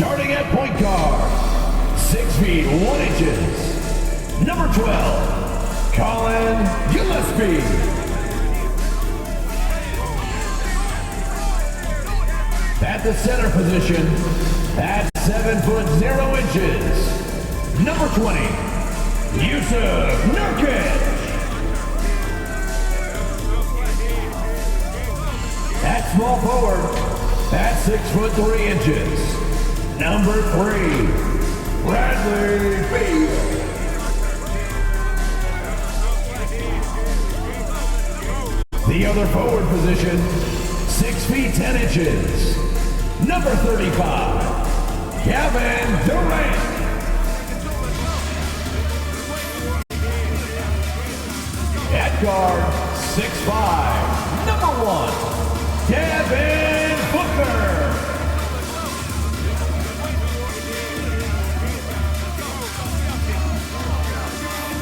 Starting at point guard, 6 feet 1 inches, number 12, Colin Gillespie. At the center position, at 7 foot 0 inches, number 20, Yusuf Nurkic. At small forward, at 6 foot 3 inches, number 3, Bradley Beal. The other forward position, 6 feet 10 inches, number 35, Kevin Durant. At guard, 6'5", number 1, Devin Booker.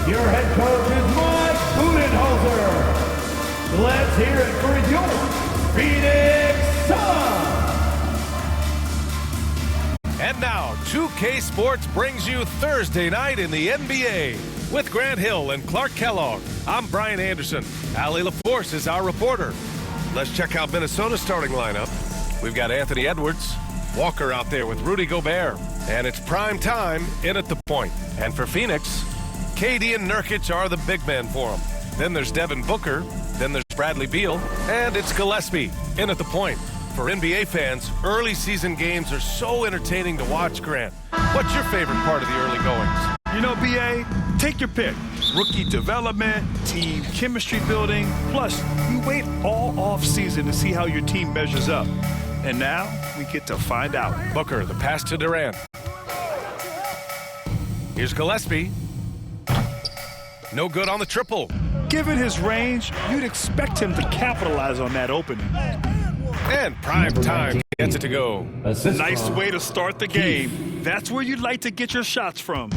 Your head coach is Mike Budenholzer. Let's hear it for your Phoenix Suns. And now, 2K Sports brings you Thursday night in the NBA. With Grant Hill and Clark Kellogg, I'm Brian Anderson. Allie LaForce is our reporter. Let's check out Minnesota's starting lineup. We've got Anthony Edwards, Walker out there with Rudy Gobert, and it's prime time in at the point. And for Phoenix, KD and Nurkic are the big men for them. Then there's Devin Booker, then there's Bradley Beal, and it's Gillespie in at the point. For NBA fans, early season games are so entertaining to watch, Grant. What's your favorite part of the early goings? You know, BA, take your pick. Rookie development, team chemistry building, plus you wait all off season to see how your team measures up. And now we get to find out. Booker, the pass to Durant. Here's Gillespie. No good on the triple. Given his range, you'd expect him to capitalize on that opening. And prime time gets it to go. Nice way to start the game. That's where you'd like to get your shots from.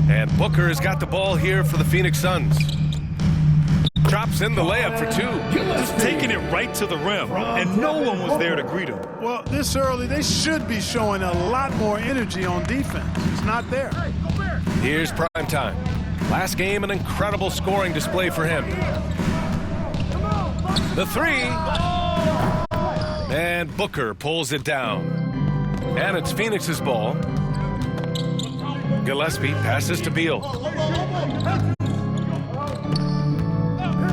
And Booker has got the ball here for the Phoenix Suns. Drops in the layup for 2. Just taking it right to the rim, and no one was there to greet him. Well, this early, they should be showing a lot more energy on defense. It's not there. Here's prime time. Last game, an incredible scoring display for him. The 3. And Booker pulls it down. And it's Phoenix's ball. Gillespie passes to Beal.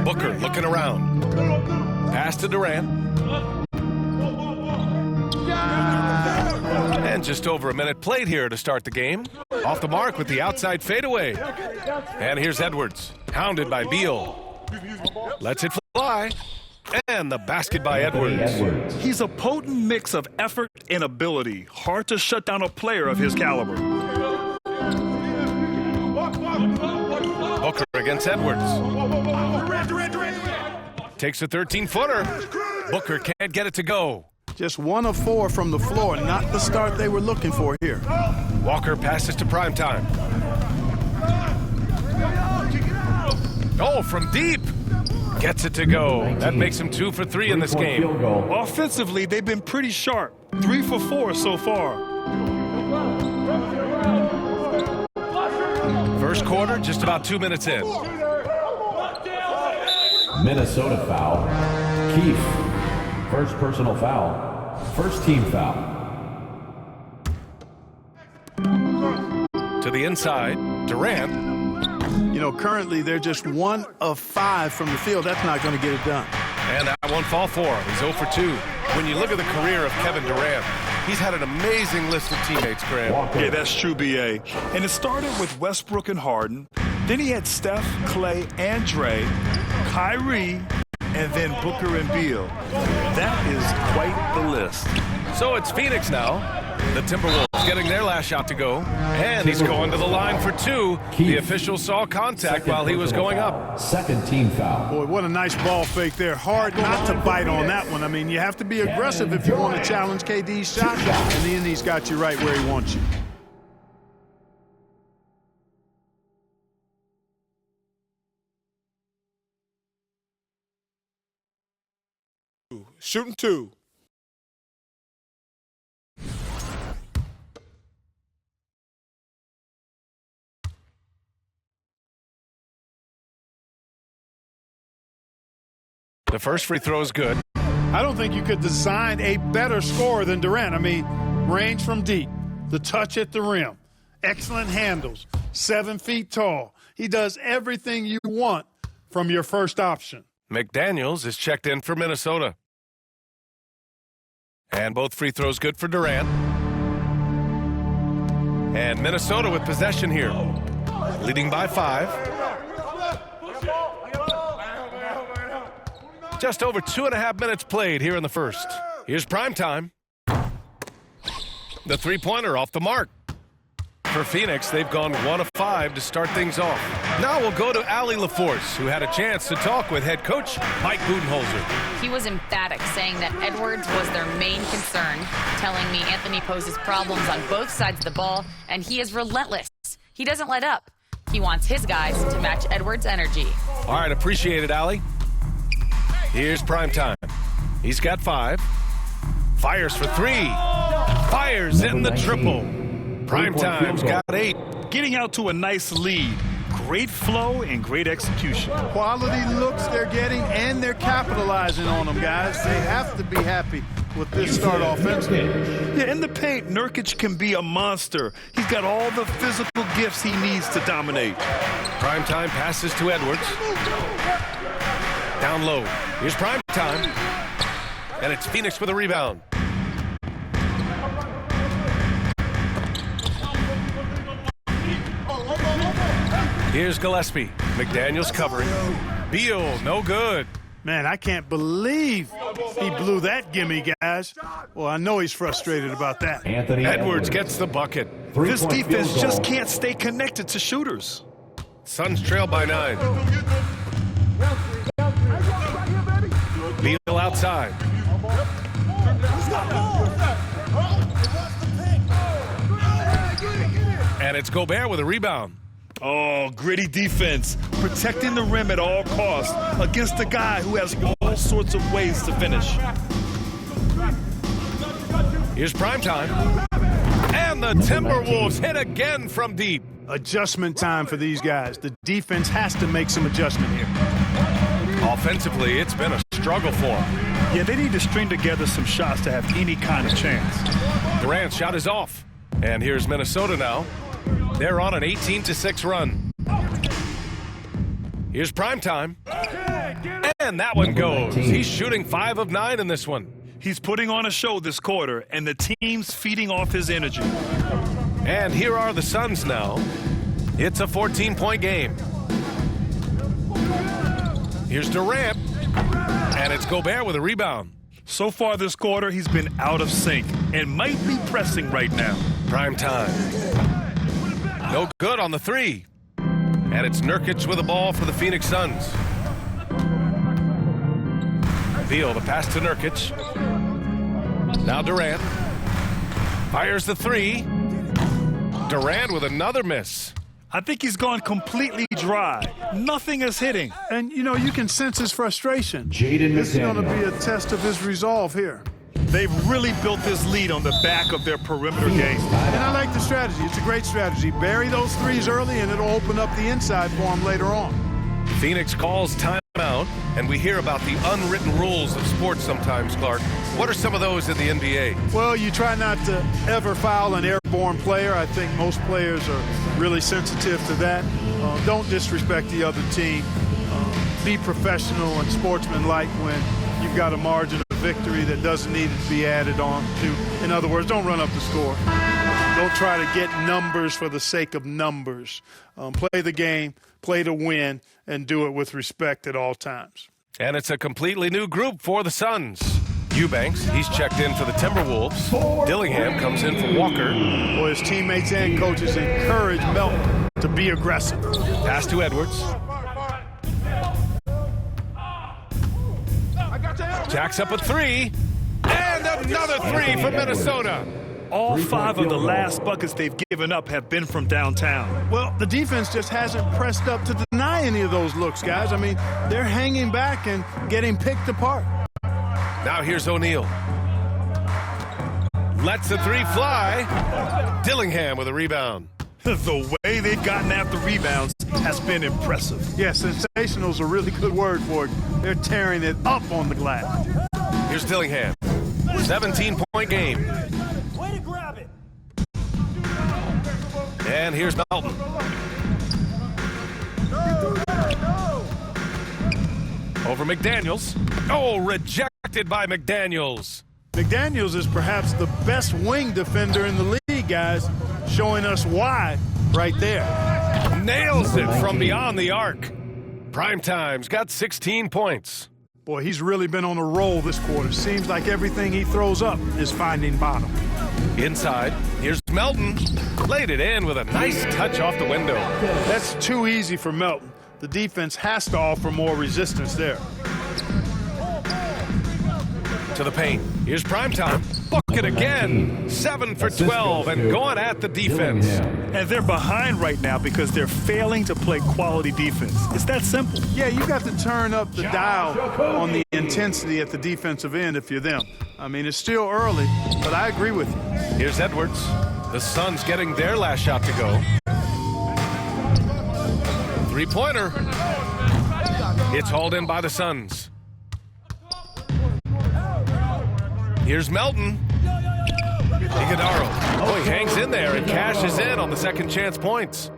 Booker looking around. Pass to Durant. And just over a minute played here to start the game. Off the mark with the outside fadeaway. And here's Edwards, hounded by Beal. Lets it fly. And the basket by Edwards. He's a potent mix of effort and ability. Hard to shut down a player of his caliber. Booker against Edwards. Takes a 13-footer. Booker can't get it to go. Just 1 of 4 from the floor, not the start they were looking for here. Walker passes to primetime. Oh, from deep. Gets it to go. That makes him 2 for 3 in this game. Offensively, they've been pretty sharp. 3 for 4 so far. First quarter, just about 2 minutes in. Minnesota foul. Keefe. First personal foul. First team foul. To the inside, Durant. You know, currently they're just 1 of 5 from the field. That's not going to get it done. And that won't fall for him. He's 0 for 2. When you look at the career of Kevin Durant, he's had an amazing list of teammates, Graham. Yeah, that's true, B.A. And it started with Westbrook and Harden. Then he had Steph, Clay, and Dre, Kyrie, and then Booker and Beal. That is quite the list. So it's Phoenix now. The Timberwolves getting their last shot to go. And he's going to the line for 2. The official saw contact while he was going up. Second team foul. Boy, what a nice ball fake there. Hard not to bite on that one. I mean, you have to be aggressive if you want to challenge KD's shot. And then he's got you right where he wants you. Shooting 2. The first free throw is good. I don't think you could design a better scorer than Durant. I mean, range from deep, the touch at the rim, excellent handles, 7 feet tall. He does everything you want from your first option. McDaniels is checked in for Minnesota. And both free throws good for Durant. And Minnesota with possession here, leading by 5. Just over 2.5 minutes played here in the first. Here's prime time. The three-pointer off the mark. For Phoenix, they've gone 1 of 5 to start things off. Now we'll go to Allie LaForce, who had a chance to talk with head coach Mike Budenholzer. He was emphatic, saying that Edwards was their main concern, telling me Anthony poses problems on both sides of the ball, and he is relentless. He doesn't let up. He wants his guys to match Edwards' energy. All right, appreciate it, Allie. Here's prime time. He's got 5. Fires for 3. Fires in the triple. Prime time's got 8. Getting out to a nice lead. Great flow and great execution. Quality looks they're getting, and they're capitalizing on them, guys. They have to be happy with this start offensively. Yeah, in the paint, Nurkic can be a monster. He's got all the physical gifts he needs to dominate. Prime time passes to Edwards. Down low. Here's prime time. And it's Phoenix with a rebound. Here's Gillespie. McDaniels covering. Beal, no good. Man, I can't believe he blew that gimme, guys. Well, I know he's frustrated about that. Anthony Edwards gets the bucket. This defense just can't stay connected to shooters. Suns trail by 9. Beal outside. And it's Gobert with a rebound. Oh, gritty defense. Protecting the rim at all costs against a guy who has all sorts of ways to finish. Here's prime time. And the Timberwolves hit again from deep. Adjustment time for these guys. The defense has to make some adjustment here. Offensively, it's been a struggle for them. Yeah, they need to string together some shots to have any kind of chance. Durant's shot is off. And here's Minnesota now. They're on an 18-6 run. Here's prime time. And that one goes. He's shooting 5 of 9 in this one. He's putting on a show this quarter, and the team's feeding off his energy. And here are the Suns now. It's a 14-point game. Here's Durant. And it's Gobert with a rebound. So far this quarter, he's been out of sync and might be pressing right now. Prime time. No good on the 3. And it's Nurkic with the ball for the Phoenix Suns. Beal, the pass to Nurkic. Now Durant. Fires the 3. Durant with another miss. I think he's gone completely dry. Nothing is hitting. And, you know, you can sense his frustration. Jaden This is going to McDaniels. be a test of his resolve here. They've really built this lead on the back of their perimeter game. And I like the strategy. It's a great strategy. Bury those threes early, and it'll open up the inside for him later on. Phoenix calls timeout, and we hear about the unwritten rules of sports sometimes, Clark. What are some of those in the NBA? Well, you try not to ever foul an airborne player. I think most players are really sensitive to that. Don't disrespect the other team. Be professional and sportsmanlike when you've got a margin of victory that doesn't need to be added on to. In other words, don't run up the score. Don't try to get numbers for the sake of numbers. Play the game, play to win, and do it with respect at all times. And it's a completely new group for the Suns. Eubanks, he's checked in for the Timberwolves. Dillingham comes in for Walker. Boy, his teammates and coaches encourage Melton to be aggressive. Pass to Edwards. Jacks up a 3. And another 3 for Minnesota. All 5 of the last buckets they've given up have been from downtown. Well, the defense just hasn't pressed up to deny any of those looks, guys. I mean, they're hanging back and getting picked apart. Now here's O'Neal. Lets the 3 fly. Dillingham with a rebound. The way they've gotten after rebounds has been impressive. Yeah, sensational is a really good word for it. They're tearing it up on the glass. Here's Dillingham. 17-point game. Way to grab it. And here's Melton. Over McDaniels. Oh, rejected by McDaniels. McDaniels is perhaps the best wing defender in the league, guys, showing us why right there. Nails it from beyond the arc. Primetime's got 16 points. Boy, he's really been on a roll this quarter. Seems like everything he throws up is finding bottom. Inside, here's Melton. Laid it in with a nice touch off the window. That's too easy for Melton. The defense has to offer more resistance there. To the paint. Here's Primetime. Bucket again. 7 for 12 and going at the defense. And they're behind right now because they're failing to play quality defense. It's that simple. Yeah, you got to turn up the dial on the intensity at the defensive end if you're them. I mean, it's still early, but I agree with you. Here's Edwards. The Suns getting their last shot to go. Three-pointer. It's hauled in by the Suns. Here's Melton. Iguodaro. Oh, he hangs in there and cashes in on the second chance points.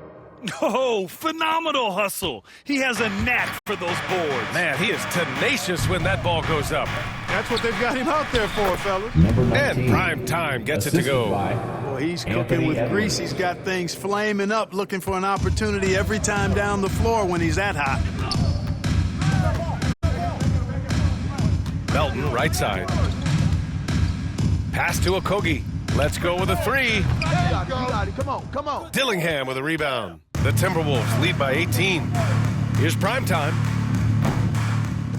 Oh, phenomenal hustle. He has a knack for those boards. Man, he is tenacious when that ball goes up. That's what they've got him out there for, fellas. And Primetime gets it to go. Boy, he's cooking with grease. He's got things flaming up, looking for an opportunity every time down the floor when he's that hot. Melton, right side. Pass to Okogie. Let's go with a three. You got it. Come on. Dillingham with a rebound. The Timberwolves lead by 18. Here's Primetime.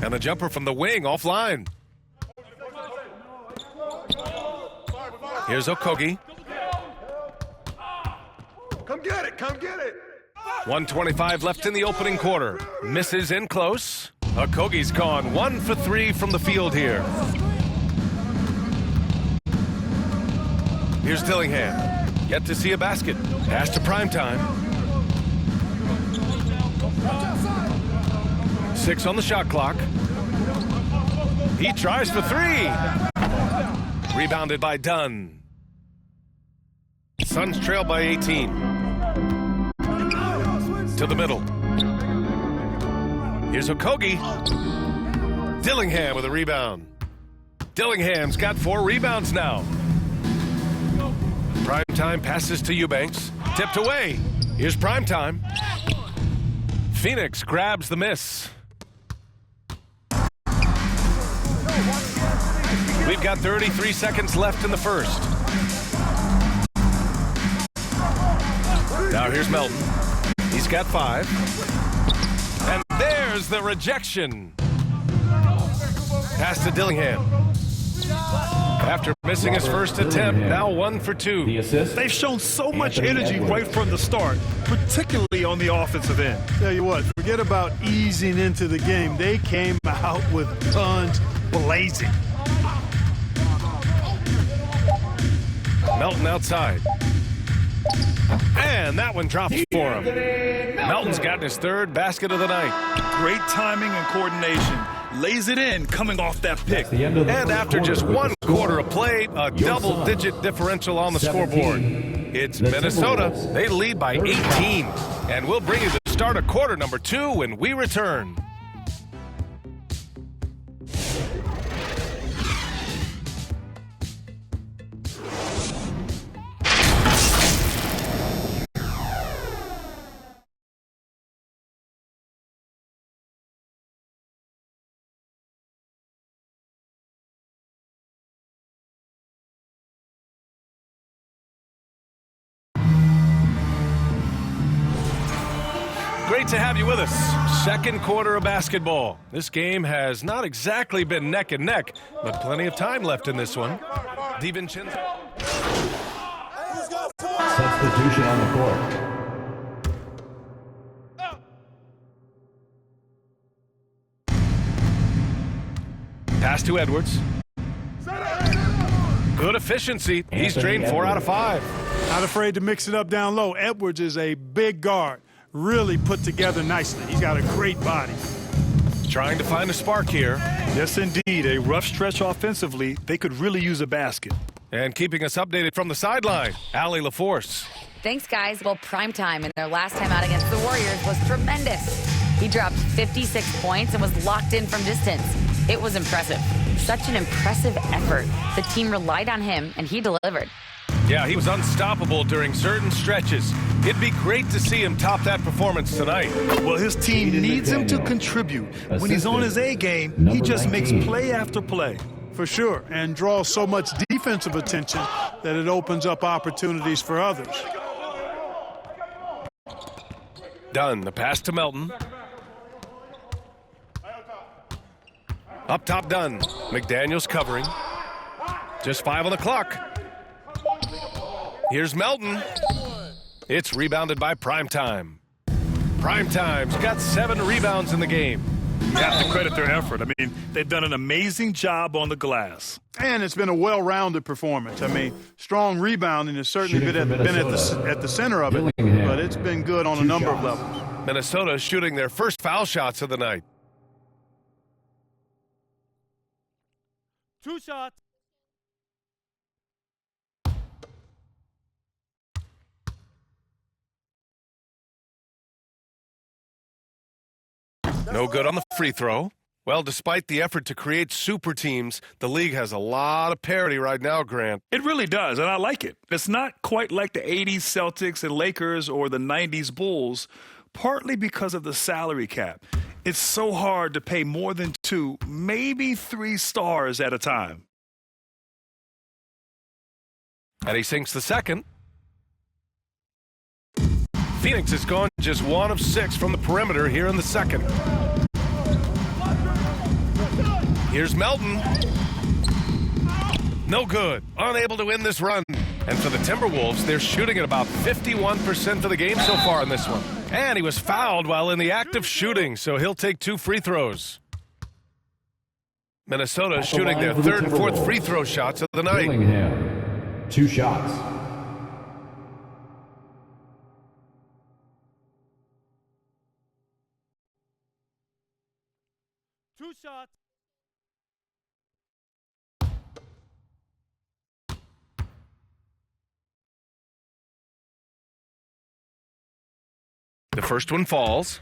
And a jumper from the wing offline. Here's Okogie. Come get it. 1:25 left in the opening quarter. Misses in close. Okogie's gone 1 for 3 from the field here. Here's Dillingham. Yet to see a basket. Pass to Primetime. 6 on the shot clock. He tries for 3. Rebounded by Dunn. Suns trail by 18. To the middle. Here's Okogie. Dillingham with a rebound. Dillingham's got 4 rebounds now. Primetime passes to Eubanks. Tipped away. Here's Primetime. Phoenix grabs the miss. We've got 33 seconds left in the first. Now here's Melton. He's got 5. And there's the rejection. Pass to Dillingham. After missing his first attempt, now 1 for 2. They've shown so much energy right from the start, particularly on the offensive end. Tell you what, forget about easing into the game. They came out with guns blazing. Melton outside. And that one drops for him. Melton's gotten his 3rd basket of the night. Great timing and coordination. Lays it in coming off that pick. And after just 1 quarter of play, a double-digit differential on the scoreboard. It's Minnesota. They lead by 18. And we'll bring you the start of quarter number 2 when we return. Great to have you with us. Second quarter of basketball. This game has not exactly been neck and neck, but plenty of time left in this one. DiVincenzo. Substitution on the court. Pass to Edwards. Good efficiency. He's drained 4 out of 5. Not afraid to mix it up down low. Edwards is a big guard, really put together nicely. He's got a great body. Trying to find a spark here. Yes, indeed. A rough stretch offensively. They could really use a basket. And keeping us updated from the sideline, Allie LaForce. Thanks, guys. Well, primetime in their last time out against the Warriors was tremendous. He dropped 56 points and was locked in from distance. It was impressive. Such an impressive effort. The team relied on him, and he delivered. Yeah, he was unstoppable during certain stretches. It'd be great to see him top that performance tonight. Well, his team needs him to contribute. When he's on his A game, he just makes play after play. For sure, and draws so much defensive attention that it opens up opportunities for others. Dunn, the pass to Melton. Up top, Dunn. McDaniels covering. Just 5 on the clock. Here's Melton. It's rebounded by Primetime. Primetime's got 7 rebounds in the game. You have to credit their effort. I mean, they've done an amazing job on the glass. And it's been a well-rounded performance. I mean, strong rebounding has certainly been at the center of it, but it's been good on a number of levels. Minnesota shooting their first foul shots of the night. 2 shots. No good on the free throw. Well, despite the effort to create super teams, the league has a lot of parity right now, Grant. It really does, and I like it. It's not quite like the 80s Celtics and Lakers or the 90s Bulls, partly because of the salary cap. It's so hard to pay more than 2, maybe 3 stars at a time. And he sinks the second. Phoenix has gone just 1 of 6 from the perimeter here in the second. Here's Melton. No good. Unable to win this run. And for the Timberwolves, they're shooting at about 51% for the game so far in this one. And he was fouled while in the act of shooting, so he'll take 2 free throws. Minnesota shooting their 3rd and 4th free throw shots of the night. 2 shots. The first one falls.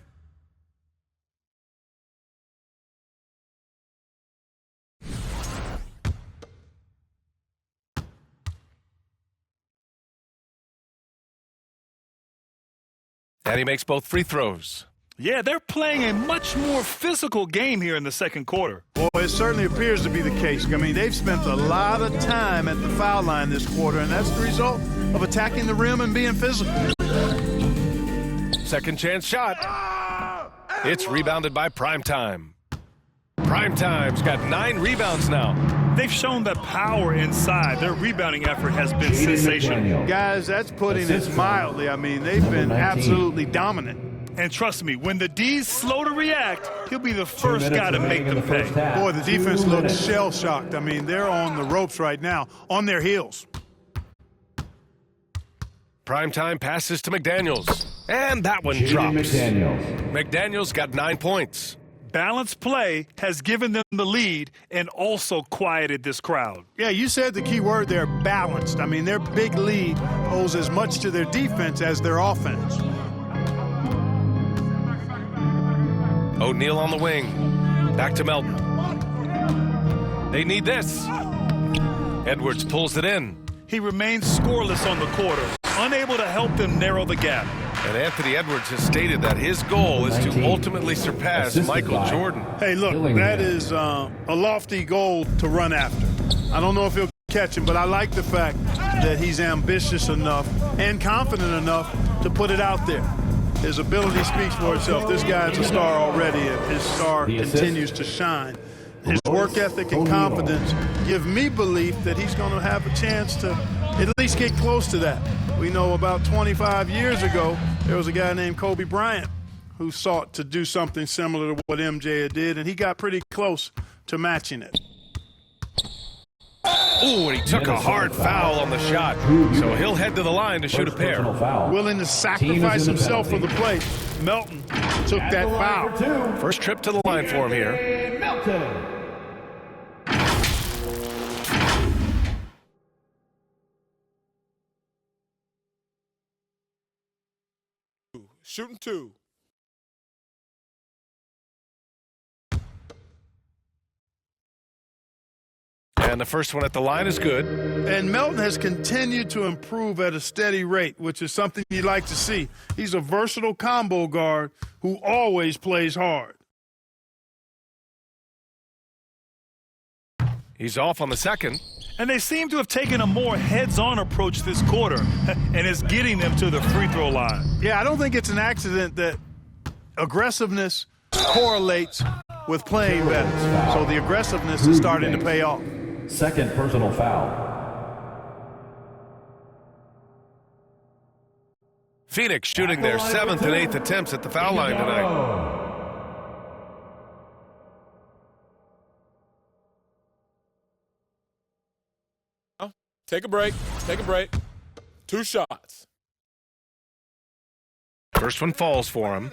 And he makes both free throws. Yeah, they're playing a much more physical game here in the second quarter. Well, it certainly appears to be the case. I mean, they've spent a lot of time at the foul line this quarter, and that's the result of attacking the rim and being physical. Second chance shot. It's rebounded by Primetime. Primetime's got 9 rebounds now. They've shown that power inside. Their rebounding effort has been sensational. Guys, that's putting it mildly. I mean, they've been absolutely dominant. And trust me, when the D's slow to react, he'll be the first guy to make them pay. Boy, the defense looks shell-shocked. I mean, they're on the ropes right now, on their heels. Primetime passes to McDaniels. And that one drops. McDaniels got 9 points. Balanced play has given them the lead and also quieted this crowd. Yeah, you said the key word there, balanced. I mean, their big lead owes as much to their defense as their offense. O'Neal on the wing. Back to Melton. They need this. Edwards pulls it in. He remains scoreless on the quarter, unable to help them narrow the gap. And Anthony Edwards has stated that his goal is to ultimately surpass Michael Jordan. Hey, look, that is a lofty goal to run after. I don't know if he'll catch him, but I like the fact that he's ambitious enough and confident enough to put it out there. His ability speaks for itself. This guy's a star already, and his star continues to shine. His work ethic and confidence give me belief that he's going to have a chance to at least get close to that. We know about 25 years ago, there was a guy named Kobe Bryant who sought to do something similar to what MJ did, and he got pretty close to matching it. Ooh, and he took a hard foul on the shot. So he'll head to the line to shoot a pair. Willing to sacrifice himself for the play. Melton took that foul. First trip to the line for him here. Melton. Shooting 2. And the first one at the line is good. And Melton has continued to improve at a steady rate, which is something you'd like to see. He's a versatile combo guard who always plays hard. He's off on the second. And they seem to have taken a more heads-on approach this quarter, and it's getting them to the free throw line. Yeah, I don't think it's an accident that aggressiveness correlates with playing better. So the aggressiveness is starting to pay off. Second personal foul. Phoenix shooting their 7th and 8th attempts at the foul line tonight. Take a break. Take a break. 2 shots. First one falls for him.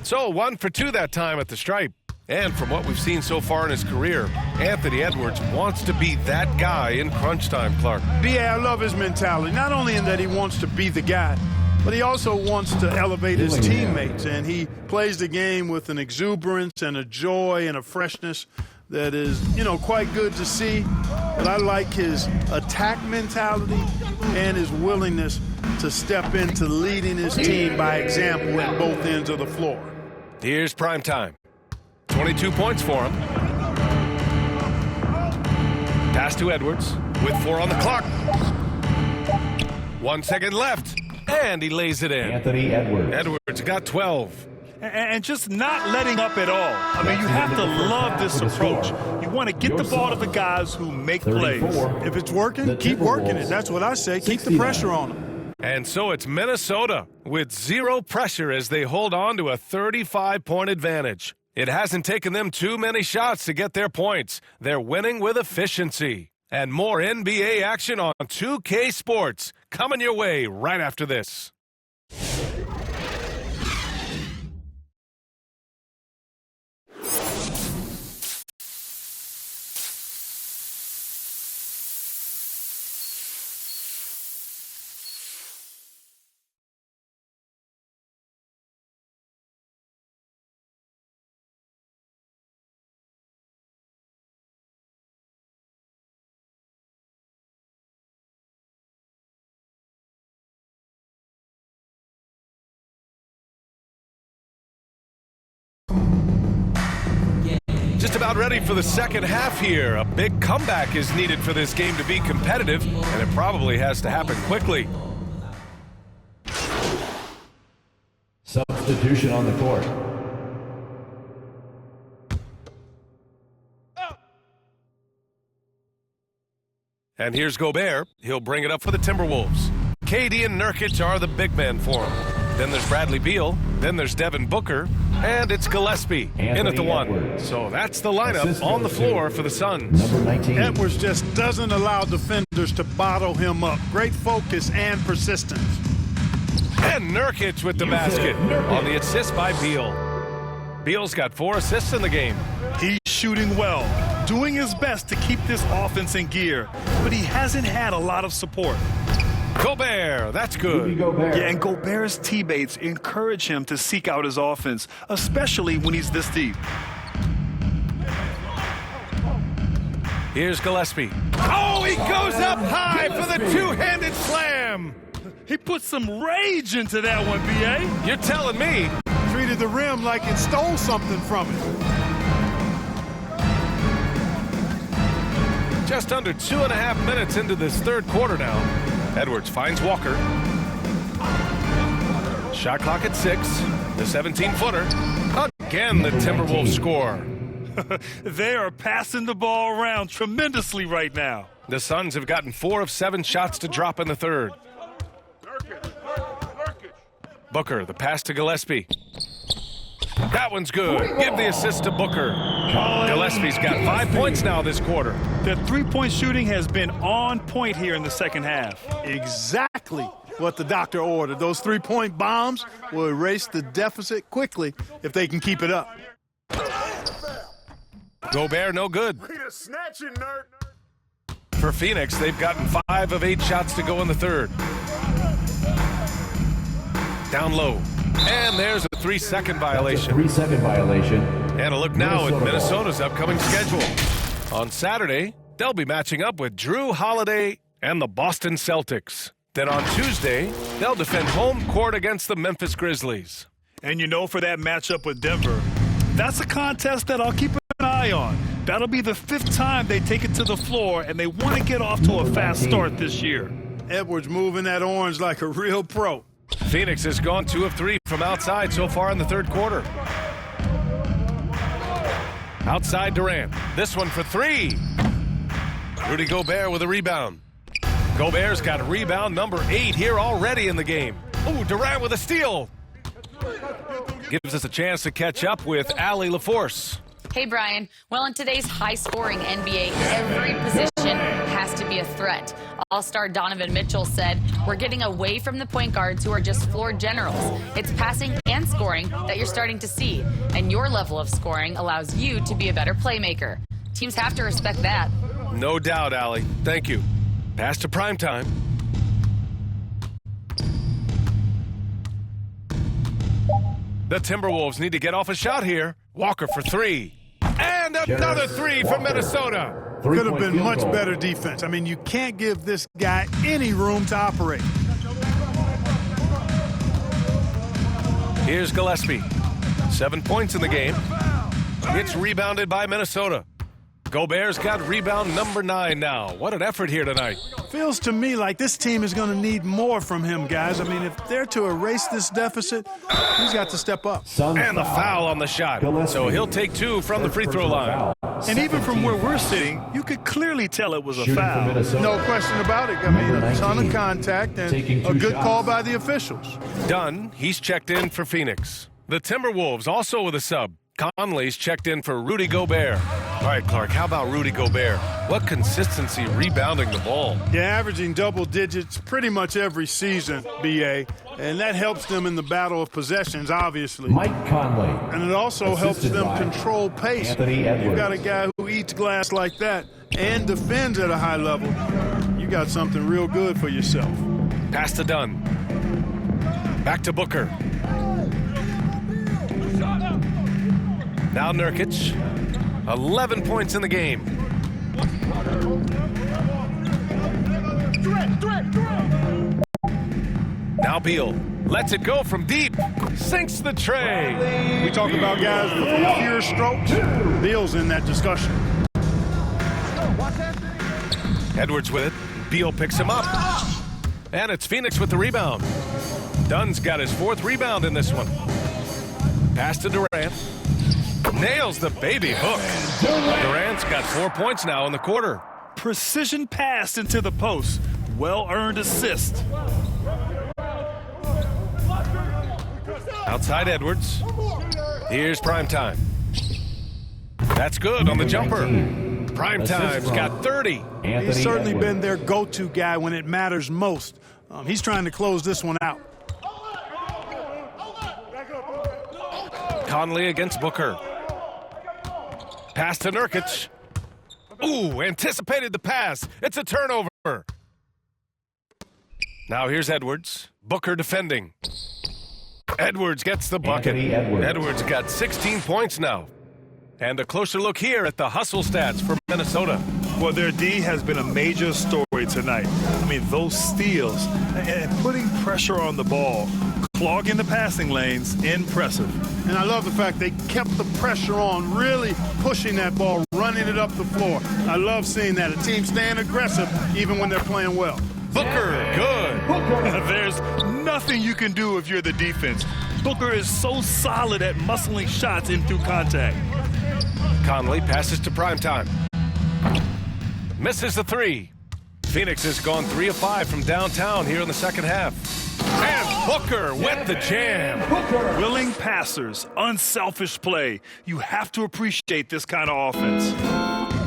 So 1 for 2 that time at the stripe. And from what we've seen so far in his career, Anthony Edwards wants to be that guy in crunch time, Clark. Yeah, I love his mentality. Not only in that he wants to be the guy, but he also wants to elevate his teammates. And he plays the game with an exuberance and a joy and a freshness that is, quite good to see. But I like his attack mentality and his willingness to step into leading his team by example at both ends of the floor. Here's prime time. 22 points for him. Pass to Edwards with 4 on the clock. 1 second left, and he lays it in. Anthony Edwards. Edwards got 12. And just not letting up at all. I mean, you have to love this approach. You want to get the ball to the guys who make plays. If it's working, keep working it. That's what I say. Keep the pressure on them. And so it's Minnesota with 0 pressure as they hold on to a 35-point advantage. It hasn't taken them too many shots to get their points. They're winning with efficiency. And more NBA action on 2K Sports coming your way right after this. Just about ready for the second half here. A big comeback is needed for this game to be competitive, and it probably has to happen quickly. Substitution on the court. And here's Gobert. He'll bring it up for the Timberwolves. KD and Nurkic are the big men for him. Then there's Bradley Beal. Then there's Devin Booker. And it's Gillespie in at the 1. So that's the lineup on the floor for the Suns. Number 19. Edwards just doesn't allow defenders to bottle him up. Great focus and persistence. And Nurkic with the basket on the assist by Beal. Beal's got 4 assists in the game. He's shooting well, doing his best to keep this offense in gear, but he hasn't had a lot of support. Gobert, that's good. Yeah, and Gobert's teammates encourage him to seek out his offense, especially when he's this deep. Here's Gillespie. Oh, he goes up high for the two-handed slam. He put some rage into that one, B.A. You're telling me. Treated the rim like it stole something from it. Just under 2.5 minutes into this third quarter now. Edwards finds Walker. Shot clock at 6. The 17-footer. Again, the Timberwolves score. They are passing the ball around tremendously right now. The Suns have gotten 4 of 7 shots to drop in the third. Booker, the pass to Gillespie. That one's good. Give the assist to Booker. Gillespie's got 5 points now this quarter. Their three-point shooting has been on point here in the second half. Exactly what the doctor ordered. Those three-point bombs will erase the deficit quickly if they can keep it up. Gobert, no good. For Phoenix, they've gotten 5 of 8 shots to go in the third. Down low. And there's a 3-second violation. That's a 3-second violation. And a look now at Minnesota's upcoming schedule. On Saturday, they'll be matching up with Drew Holiday and the Boston Celtics. Then on Tuesday, they'll defend home court against the Memphis Grizzlies. And you know, for that matchup with Denver, that's a contest that I'll keep an eye on. That'll be the 5th time they take it to the floor, and they want to get off to a fast start this year. Edwards moving that orange like a real pro. Phoenix has gone 2 of 3 from outside so far in the third quarter. Outside Durant. This one for 3. Rudy Gobert with a rebound. Gobert's got rebound number 8 here already in the game. Ooh, Durant with a steal. Gives us a chance to catch up with Allie LaForce. Hey, Brian. Well, in today's high-scoring NBA, every position has to be a threat. All-star Donovan Mitchell said, "We're getting away from the point guards who are just floor generals. It's passing and scoring that you're starting to see, and your level of scoring allows you to be a better playmaker. Teams have to respect that." No doubt, Allie. Thank you. Pass to primetime. The Timberwolves need to get off a shot here. Walker for 3. And another 3 from Minnesota. Could have been much better defense. I mean, you can't give this guy any room to operate. Here's Gillespie. 7 points in the game. It's rebounded by Minnesota. Gobert's got rebound number 9 now. What an effort here tonight. Feels to me like this team is going to need more from him, guys. I mean, if they're to erase this deficit, he's got to step up. And the foul on the shot. So he'll take 2 from the free throw line. And even from where we're sitting, you could clearly tell it was a foul. No question about it. I mean, a ton of contact and a good call by the officials. Dunn, he's checked in for Phoenix. The Timberwolves also with a sub. Conley's checked in for Rudy Gobert. All right, Clark, how about Rudy Gobert? What consistency rebounding the ball. Yeah, averaging double digits pretty much every season, B.A., and that helps them in the battle of possessions, obviously. Mike Conley. And it also helps them control pace. You've got a guy who eats glass like that and defends at a high level. You got something real good for yourself. Pass to Dunn. Back to Booker. Now Nurkic. 11 points in the game. Now Beal lets it go from deep. Sinks the tray. We talk about guys with pure strokes. Beal's in that discussion. Edwards with it. Beal picks him up. And it's Phoenix with the rebound. Dunn's got his 4th rebound in this one. Pass to Durant. Nails the baby hook. Durant's got 4 points now in the quarter. Precision pass into the post. Well-earned assist. Outside Edwards. Here's Primetime. That's good on the jumper. Primetime's got 30. He's certainly been their go-to guy when it matters most. He's trying to close this one out. Conley against Booker. Pass to Nurkic. Ooh, anticipated the pass. It's a turnover. Now here's Edwards. Booker defending. Edwards gets the bucket. Edwards got 16 points now. And a closer look here at the hustle stats for Minnesota. Well, their D has been a major story tonight. I mean, those steals and putting pressure on the ball, clogging the passing lanes, impressive. And I love the fact they kept the pressure on, really pushing that ball, running it up the floor. I love seeing that. A team staying aggressive even when they're playing well. Booker, good. There's nothing you can do if you're the defense. Booker is so solid at muscling shots in through contact. Conley passes to Primetime. Misses the three. Phoenix has gone 3 of 5 from downtown here in the second half. And Booker with the jam. Willing passers, unselfish play. You have to appreciate this kind of offense.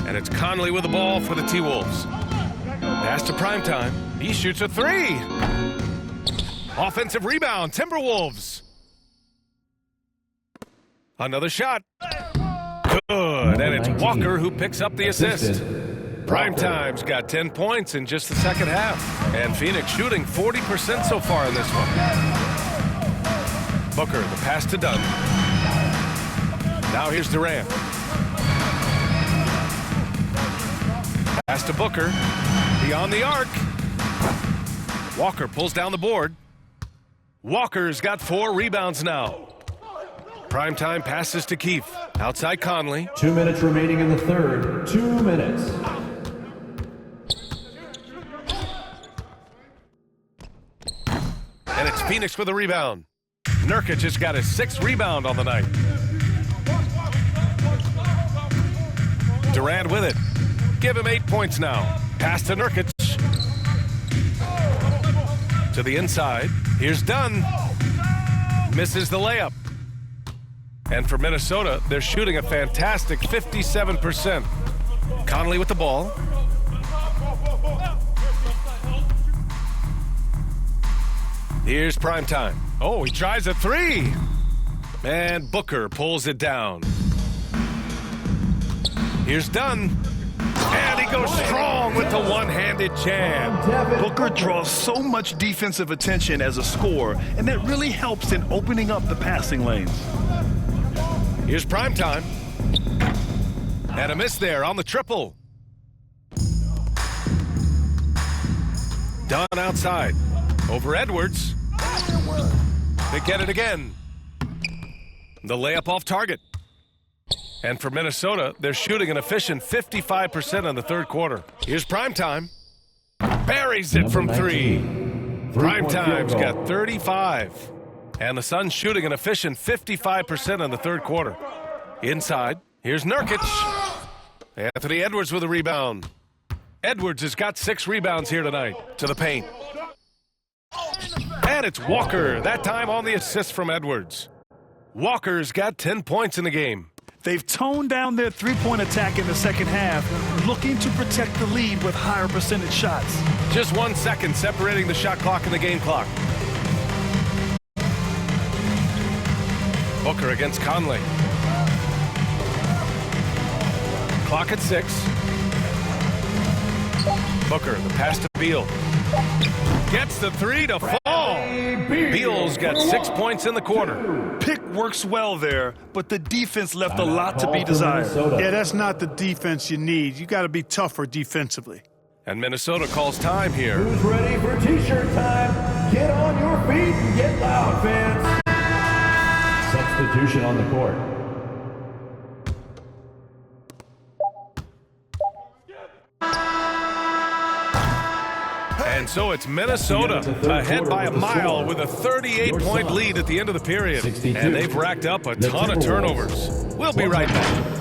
And it's Conley with the ball for the T-Wolves. Pass to Primetime. He shoots a three. Offensive rebound, Timberwolves. Another shot. Good, and it's Walker who picks up the assist. Primetime's got 10 points in just the second half. And Phoenix shooting 40% so far in this one. Booker, the pass to Dunn. Now here's Durant. Pass to Booker. Beyond the arc. Walker pulls down the board. Walker's got 4 rebounds now. Primetime passes to Keefe. Outside Conley. 2 minutes remaining in the third. 2 minutes. And it's Phoenix with a rebound. Nurkic has got his 6th rebound on the night. Durant with it. Give him 8 points now. Pass to Nurkic. To the inside. Here's Dunn. Misses the layup. And for Minnesota, they're shooting a fantastic 57%. Conley with the ball. Here's Primetime. Oh, he tries a three. And Booker pulls it down. Here's Dunn. And he goes strong with the one-handed jam. Booker draws so much defensive attention as a scorer, and that really helps in opening up the passing lanes. Here's Primetime. And a miss there on the triple. Dunn outside. Over Edwards. They get it again. The layup off target. And for Minnesota, they're shooting an efficient 55% in the third quarter. Here's Primetime. Buries it from 3. Primetime's got 35. And the Suns shooting an efficient 55% in the third quarter. Inside, here's Nurkic. Anthony Edwards with a rebound. Edwards has got 6 rebounds here tonight. To the paint. And it's Walker, that time on the assist from Edwards. Walker's got 10 points in the game. They've toned down their three-point attack in the second half, looking to protect the lead with higher percentage shots. Just 1 second separating the shot clock and the game clock. Booker against Conley. Clock at 6. Booker, the pass to Beal. Gets the 3 to fall. Beal's got 6 points in the quarter. Pick works well there, but the defense left a lot to be desired. Yeah, that's not the defense you need. You got to be tougher defensively. And Minnesota calls time here. Who's ready for t-shirt time? Get on your feet and get loud, fans. Substitution on the court. And so it's Minnesota ahead by a mile with a 38-point lead at the end of the period. And they've racked up a ton of turnovers. We'll be right back.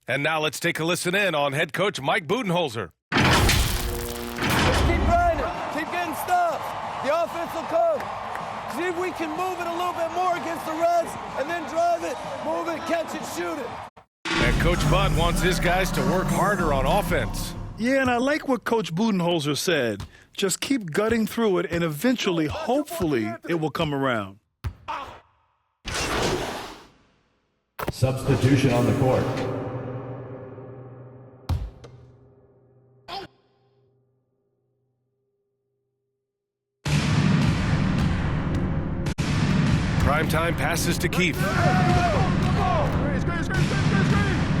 And now let's take a listen in on head coach Mike Budenholzer. Just keep grinding. Keep getting stops. The offense will come. See if we can move it a little bit more against the Reds and then drive it, move it, catch it, shoot it. And Coach Bud wants his guys to work harder on offense. Yeah, and I like what Coach Budenholzer said. Just keep gutting through it, and eventually, hopefully, it will come around. Substitution on the court. Primetime passes to Keefe.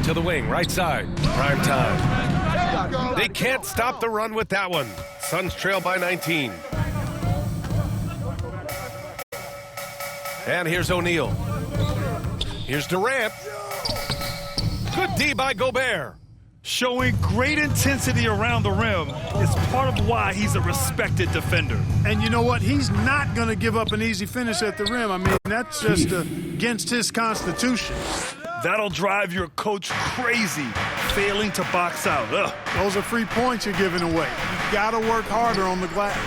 To the wing, right side, prime time. They can't stop the run with that one. Suns trail by 19. And here's O'Neal. Here's Durant. Good D by Gobert. Showing great intensity around the rim is part of why he's a respected defender. And you know what? He's not going to give up an easy finish at the rim. I mean, that's just against his constitution. That'll drive your coach crazy, failing to box out. Ugh. Those are free points you're giving away. You got to work harder on the glass.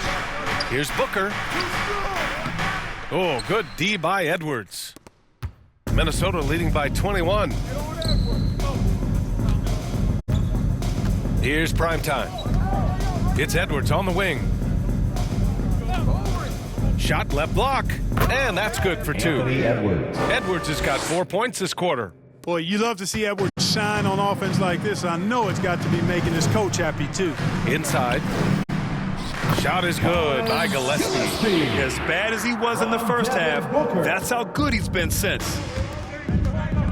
Here's Booker. Oh, good D by Edwards. Minnesota leading by 21. Here's primetime. It's Edwards on the wing. Shot left block. And that's good for two. Edwards has got 4 points this quarter. Boy, you love to see Edwards shine on offense like this. I know it's got to be making his coach happy, too. Inside. Shot is good by Gillespie. As bad as he was in the first half, that's how good he's been since.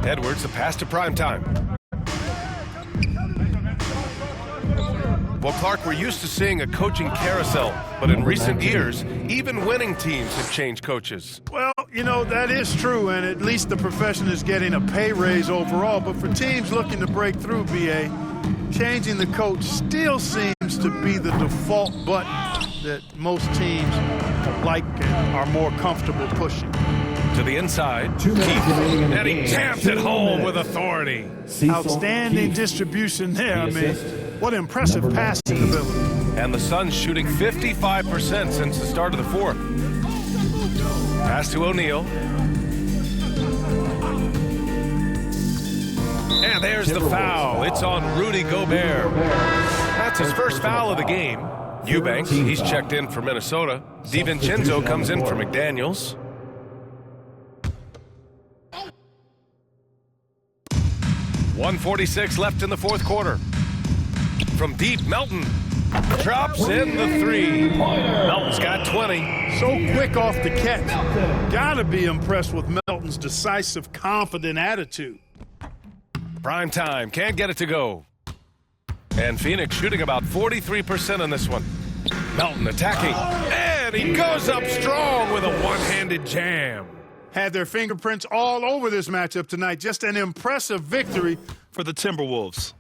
Edwards, a pass to primetime. Well, Clark, we're used to seeing a coaching carousel, but in recent years, even winning teams have changed coaches. Well, you know, that is true, and at least the profession is getting a pay raise overall. But for teams looking to break through, BA, changing the coach still seems to be the default button that most teams like and are more comfortable pushing. To the inside, Keith, and he tamped it home with authority. Outstanding distribution there. I mean, what impressive passing ability. And the Suns shooting 55% since the start of the fourth. Pass to O'Neal. And there's the foul. It's on Rudy Gobert. That's his first foul of the game. Eubanks, he's checked in for Minnesota. DiVincenzo comes in for McDaniels. .146 left in the fourth quarter. From deep, Melton drops in the three. Melton's got 20. So quick off the catch. Gotta be impressed with Melton's decisive, confident attitude. Prime time, can't get it to go. And Phoenix shooting about 43% on this one. Melton attacking, and he goes up strong with a one-handed jam. Had their fingerprints all over this matchup tonight. Just an impressive victory for the Timberwolves.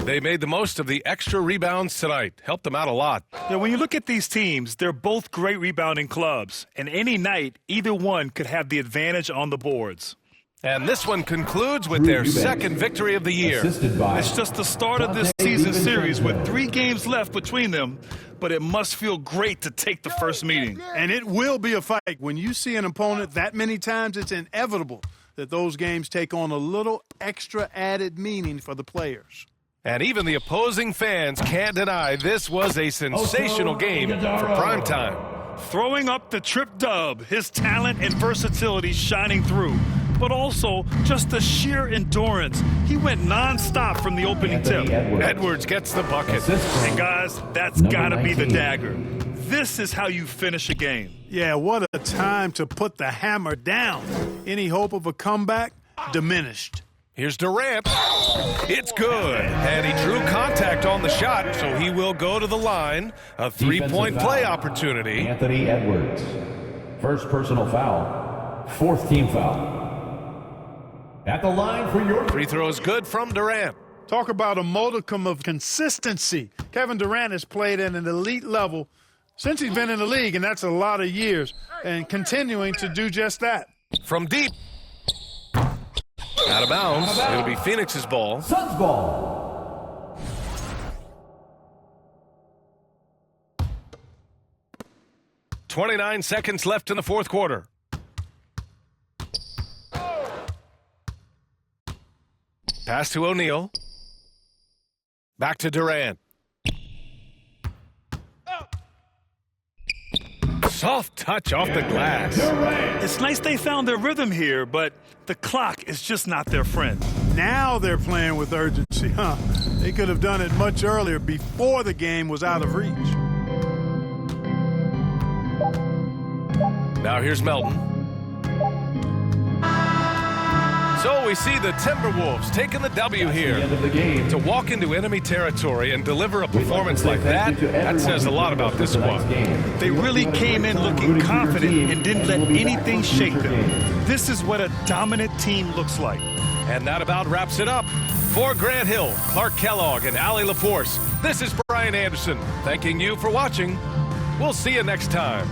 They made the most of the extra rebounds tonight. Helped them out a lot. Yeah, when you look at these teams, they're both great rebounding clubs. And any night, either one could have the advantage on the boards. And this one concludes with their second victory of the year. It's just the start of this season series with 3 games left between them, but it must feel great to take the first meeting. And it will be a fight. When you see an opponent that many times, it's inevitable that those games take on a little extra added meaning for the players. And even the opposing fans can't deny this was a sensational game for primetime. Throwing up the trip dub, his talent and versatility shining through, but also just the sheer endurance. He went nonstop from the opening tip. Edwards gets the bucket. And guys, that's gotta be the dagger. This is how you finish a game. Yeah, what a time to put the hammer down. Any hope of a comeback? Diminished. Here's Durant. It's good. And he drew contact on the shot, so he will go to the line. A 3-point play opportunity. Anthony Edwards. First personal foul. 4th team foul. At the line for your free throw is good from Durant. Talk about a modicum of consistency. Kevin Durant has played at an elite level since he's been in the league, and that's a lot of years, and continuing to do just that. From deep. Out of bounds. It'll be Phoenix's ball. Suns ball. .29 seconds left in the fourth quarter. Pass to O'Neal. Back to Durant. Soft touch off the glass. It's nice they found their rhythm here, but the clock is just not their friend. Now they're playing with urgency, huh? They could have done it much earlier, before the game was out of reach. Now here's Melton. So we see the Timberwolves taking the W here. End of the game. To walk into enemy territory and deliver a performance like that says a lot about this squad. They really came in looking confident and didn't let anything shake them. This is what a dominant team looks like. And that about wraps it up. For Grant Hill, Clark Kellogg, and Allie LaForce, this is Brian Anderson thanking you for watching. We'll see you next time.